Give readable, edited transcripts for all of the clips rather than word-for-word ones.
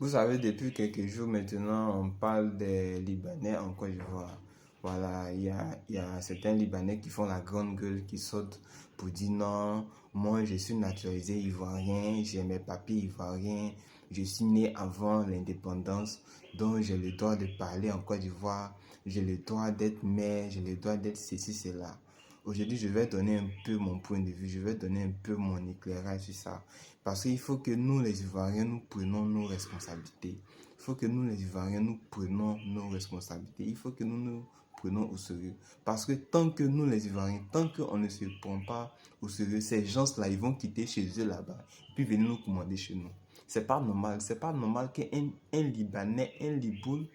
Vous savez, depuis quelques jours maintenant, on parle des Libanais en Côte d'Ivoire. Voilà, il y a certains Libanais qui font la grande gueule, qui sautent pour dire non, moi je suis naturalisé ivoirien, j'ai mes papiers ivoiriens, je suis né avant l'indépendance, donc j'ai le droit de parler en Côte d'Ivoire, j'ai le droit d'être maire, j'ai le droit d'être ceci, cela. Aujourd'hui, je vais donner un peu mon point de vue, je vais donner un peu mon éclairage sur ça. Parce qu'il faut que nous, les Ivoiriens, nous prenions nos responsabilités. Il faut que nous, les Ivoiriens, nous prenions nos responsabilités. Il faut que nous nous prenions au sérieux. Parce que tant que nous, les Ivoiriens, tant qu'on ne se prend pas au sérieux, ces gens-là, ils vont quitter chez eux là-bas, puis venir nous commander chez nous. C'est pas normal. C'est pas normal qu'un Libanais, un Liboul,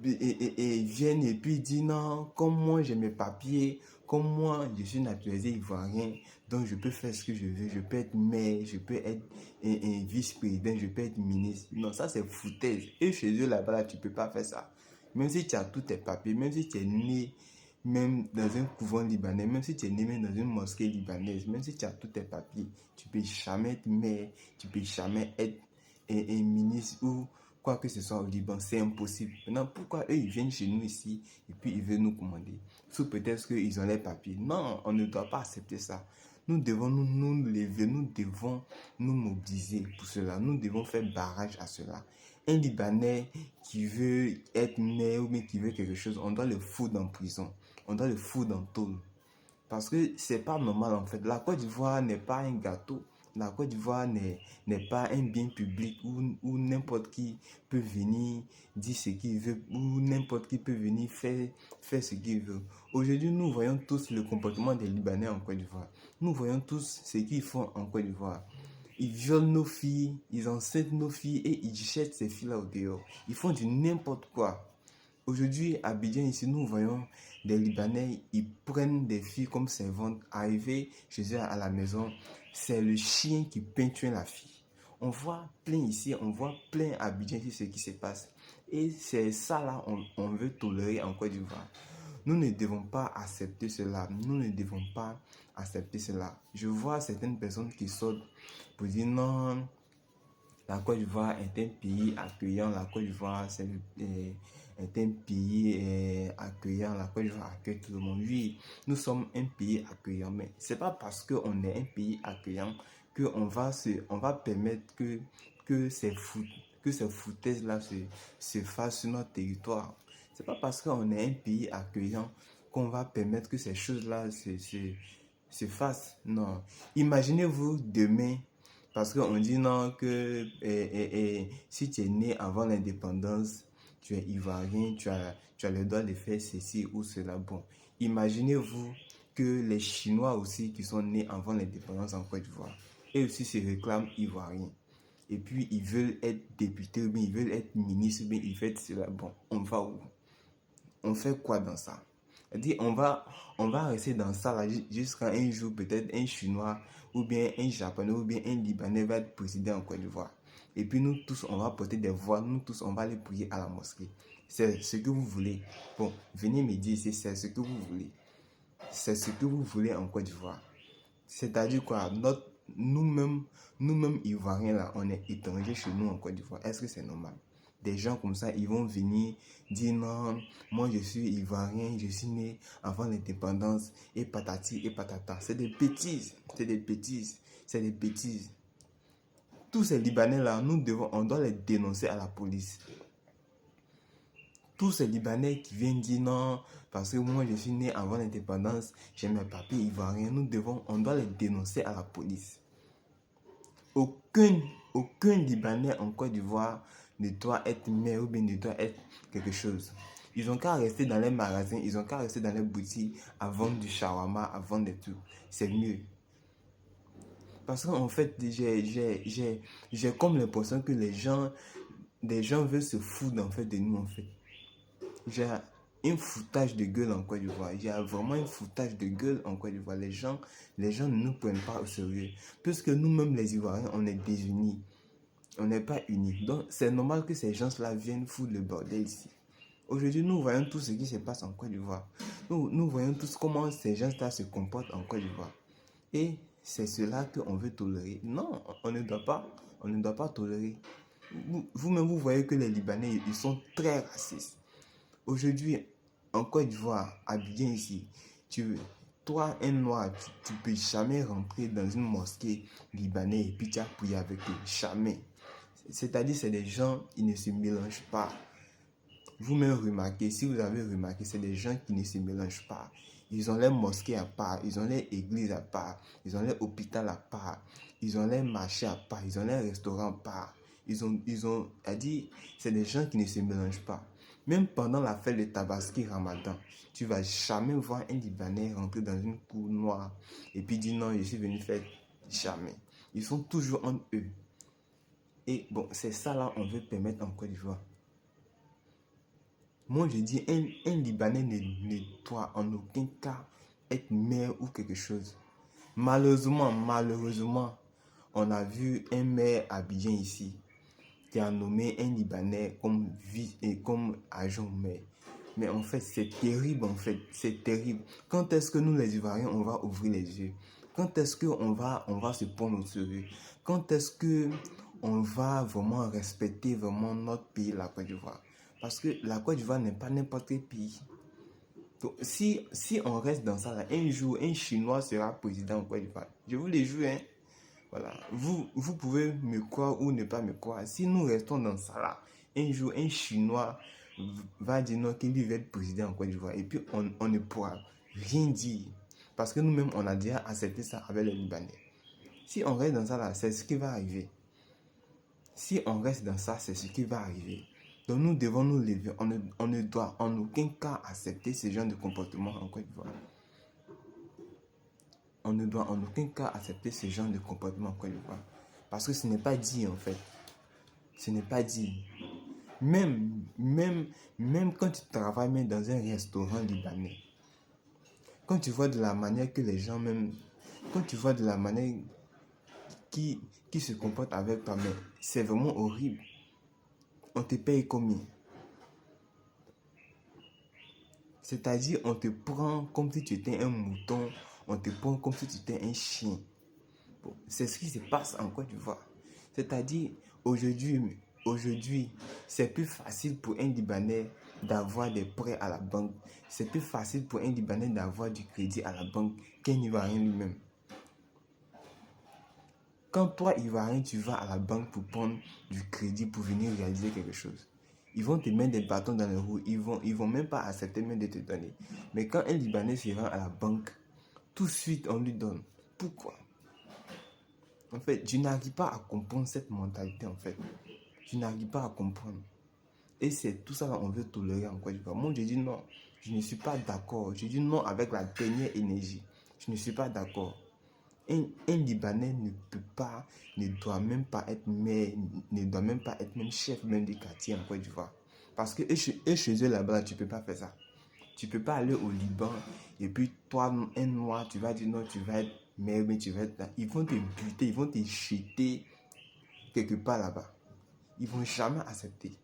et viennent et puis disent non, comme moi j'ai mes papiers, comme moi je suis naturalisé ivoirien, donc je peux faire ce que je veux, je peux être maire, je peux être un vice-président, je peux être ministre. Non, ça c'est foutaise. Et chez eux là-bas, là, tu peux pas faire ça. Même si tu as tous tes papiers, même si tu es né même dans un couvent libanais, même si tu es né même dans une mosquée libanaise, même si tu as tous tes papiers, tu peux jamais être maire, tu peux jamais être un ministre ou quoi que ce soit au Liban, c'est impossible. Maintenant, pourquoi eux, ils viennent chez nous ici et puis ils veulent nous commander? Sous peut-être qu'ils ont les papiers. Non, on ne doit pas accepter ça. Nous devons nous lever, nous devons nous mobiliser pour cela. Nous devons faire barrage à cela. Un Libanais qui veut être maire ou bien qui veut quelque chose, on doit le foutre en prison. On doit le foutre en tôle. Parce que c'est pas normal en fait. La Côte d'Ivoire n'est pas un gâteau. La Côte d'Ivoire n'est pas un bien public où n'importe qui peut venir dire ce qu'il veut, où n'importe qui peut venir faire ce qu'il veut. Aujourd'hui, nous voyons tous le comportement des Libanais en Côte d'Ivoire. Nous voyons tous ce qu'ils font en Côte d'Ivoire. Ils violent nos filles, ils enceintent nos filles et ils jettent ces filles-là au dehors. Ils font du n'importe quoi. Aujourd'hui, à Abidjan, ici, nous voyons des Libanais, ils prennent des filles comme servantes, arrivées chez eux à la maison, c'est le chien qui peinture la fille. On voit plein ici, on voit plein à Abidjan ici ce qui se passe. Et c'est ça là, on veut tolérer en Côte d'Ivoire. Nous ne devons pas accepter cela. Nous ne devons pas accepter cela. Je vois certaines personnes qui sortent pour dire non, la Côte d'Ivoire est un pays accueillant. La Côte d'Ivoire est un pays accueillant. La Côte d'Ivoire accueille tout le monde. Oui, nous sommes un pays accueillant. Mais ce n'est pas parce qu'on est un pays accueillant qu'on va permettre que ces foutaises-là se fassent sur notre territoire. Ce n'est pas parce qu'on est un pays accueillant qu'on va permettre que ces choses-là se fassent. Non. Imaginez-vous demain. Parce qu'on dit non que si tu es né avant l'indépendance, tu es ivoirien, tu as le droit de faire ceci ou cela. Bon, imaginez-vous que les Chinois aussi qui sont nés avant l'indépendance en Côte d'Ivoire, eux aussi se réclament ivoiriens. Et puis ils veulent être députés ou bien ils veulent être ministres ou bien ils veulent cela. Bon, on va où? On fait quoi dans ça? C'est-à-dire, on va rester dans ça là, jusqu'à un jour, peut-être un Chinois, ou bien un Japonais, ou bien un Libanais va être président en Côte d'Ivoire. Et puis nous tous, on va porter des voix, nous tous, on va aller prier à la mosquée. C'est ce que vous voulez. Bon, venez me dire ici, c'est ce que vous voulez. C'est ce que vous voulez en Côte d'Ivoire. C'est-à-dire quoi? Nous-mêmes Ivoiriens là, on est étrangers chez nous en Côte d'Ivoire. Est-ce que c'est normal? Des gens comme ça, ils vont venir dire non, moi je suis Ivoirien, je suis né avant l'indépendance, et patati et patata. C'est des bêtises, c'est des bêtises, c'est des bêtises. Tous ces Libanais là, on doit les dénoncer à la police. Tous ces Libanais qui viennent dire non, parce que moi je suis né avant l'indépendance, j'ai mes papiers ivoiriens, on doit les dénoncer à la police. Aucun Libanais en Côte d'Ivoire ne doit être maire ou bien ne doit être quelque chose. Ils ont qu'à rester dans les magasins, ils ont qu'à rester dans les boutiques à vendre du shawarma, à vendre des trucs. C'est mieux. Parce qu'en fait, j'ai comme l'impression que les gens veulent se foutre en fait de nous en fait. J'ai un foutage de gueule en Côte d'Ivoire. Il y a vraiment un foutage de gueule en Côte d'Ivoire. Les gens ne nous prennent pas au sérieux. Puisque nous-mêmes, les Ivoiriens, on est désunis. On n'est pas unis. Donc, c'est normal que ces gens-là viennent foutre le bordel ici. Aujourd'hui, nous voyons tout ce qui se passe en Côte d'Ivoire. Nous voyons tous comment ces gens-là se comportent en Côte d'Ivoire. Et c'est cela qu'on veut tolérer. Non, on ne doit pas tolérer. Vous-même, vous voyez que les Libanais, ils sont très racistes. Aujourd'hui, en Côte d'Ivoire, Abidjan ici, toi, un noir, tu ne peux jamais rentrer dans une mosquée libanaise et puis tu as prié avec eux. Jamais. C'est-à-dire, c'est des gens, ils ne se mélangent pas. Vous-même remarquez, si vous avez remarqué, c'est des gens qui ne se mélangent pas. Ils ont les mosquées à part, ils ont les églises à part, ils ont les hôpitaux à part, ils ont les marchés à part, ils ont les restaurants à part. C'est-à-dire, c'est des gens qui ne se mélangent pas. Même pendant la fête de Tabaski Ramadan, tu ne vas jamais voir un Libanais rentrer dans une cour noire et puis dire non, je suis venu faire. Jamais. Ils sont toujours entre eux. Et bon, c'est ça là on veut permettre en Côte d'Ivoire. Moi, je dis, un Libanais ne doit en aucun cas être maire ou quelque chose. Malheureusement, on a vu un maire Abidjan ici qui a nommé un Libanais comme agent maire. Mais en fait, c'est terrible, c'est terrible. Quand est-ce que nous, les Ivoiriens, on va ouvrir les yeux? Quand est-ce qu'on va se prendre au sérieux? Quand est-ce qu'on va vraiment respecter vraiment notre pays, la Côte d'Ivoire? Parce que la Côte d'Ivoire n'est pas n'importe quel pays. Donc, si on reste dans ça, là, un jour, un Chinois sera président en Côte d'Ivoire. Je vous le jure, hein. Voilà. Vous pouvez me croire ou ne pas me croire. Si nous restons dans ça, là, un jour, un Chinois va dire non, qu'il va être président en Côte d'Ivoire. Et puis, on ne pourra rien dire. Parce que nous-mêmes, on a déjà accepté ça avec les Libanais. Si on reste dans ça, là, c'est ce qui va arriver. Si on reste dans ça, c'est ce qui va arriver. Donc nous devons nous lever. On ne doit en aucun cas accepter ce genre de comportement en Côte d'Ivoire. On ne doit en aucun cas accepter ce genre de comportement en Côte d'Ivoire. Parce que ce n'est pas dit en fait. Ce n'est pas dit. Même quand tu travailles même dans un restaurant libanais, quand tu vois de la manière que les gens quand tu vois de la manière qui se comportent avec toi, mais c'est vraiment horrible. On te paye combien? C'est-à-dire, on te prend comme si tu étais un mouton, on te prend comme si tu étais un chien. Bon, c'est ce qui se passe en Côte d'Ivoire. C'est-à-dire, aujourd'hui, c'est plus facile pour un Libanais d'avoir des prêts à la banque. C'est plus facile pour un Libanais d'avoir du crédit à la banque qu'un Ivoirien lui-même. Quand toi, Ivoirien, tu vas à la banque pour prendre du crédit pour venir réaliser quelque chose, ils vont te mettre des bâtons dans les roues. Ils vont même pas accepter même de te donner. Mais quand un Libanais se rend à la banque, tout de suite, on lui donne. Pourquoi? En fait, je n'arrive pas à comprendre cette mentalité, en fait. Je n'arrive pas à comprendre. Et c'est tout ça qu'on veut tolérer en Côte d'Ivoire. Moi, je dis non. Je ne suis pas d'accord. Je dis non avec la dernière énergie. Je ne suis pas d'accord. Un Libanais ne doit même pas être maire, ne doit même pas être même chef même du quartier en Côte d'Ivoire. Parce que chez eux là-bas, tu ne peux pas faire ça. Tu ne peux pas aller au Liban et puis toi, un noir, tu vas dire non, tu vas être maire, mais tu vas être là. Ils vont te buter, ils vont te jeter quelque part là-bas. Ils ne vont jamais accepter.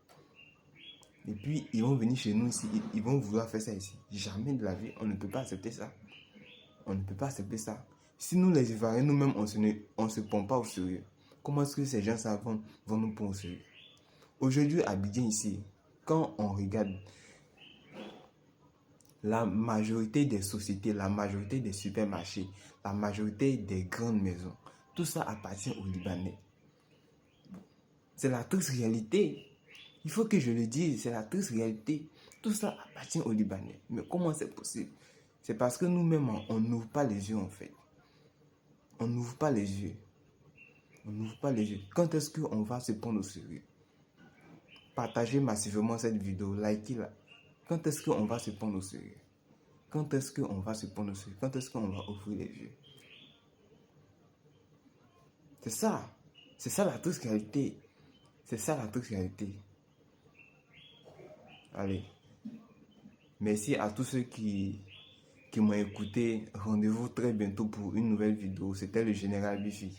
Et puis, ils vont venir chez nous ici, ils vont vouloir faire ça ici. Jamais de la vie, on ne peut pas accepter ça. On ne peut pas accepter ça. Si nous, les Ivoiriens, nous-mêmes, on ne se prend pas au sérieux, comment est-ce que ces gens vont nous prendre au sérieux? Aujourd'hui, à Abidjan ici, quand on regarde la majorité des sociétés, la majorité des supermarchés, la majorité des grandes maisons, tout ça appartient aux Libanais. C'est la triste réalité. Il faut que je le dise, c'est la triste réalité. Tout ça appartient aux Libanais. Mais comment c'est possible? C'est parce que nous-mêmes, on n'ouvre pas les yeux en fait. On n'ouvre pas les yeux. On n'ouvre pas les yeux. Quand est-ce qu'on va se prendre au sérieux? Partagez massivement cette vidéo, likez-la. Quand est-ce qu'on va se prendre au sérieux? Quand est-ce qu'on va se prendre au sérieux? Quand est-ce qu'on va ouvrir les yeux? C'est ça. C'est ça la triste réalité. C'est ça la triste réalité. Allez. Merci à tous ceux qui m'ont écouté. Rendez-vous très bientôt pour une nouvelle vidéo. C'était le général Bifi.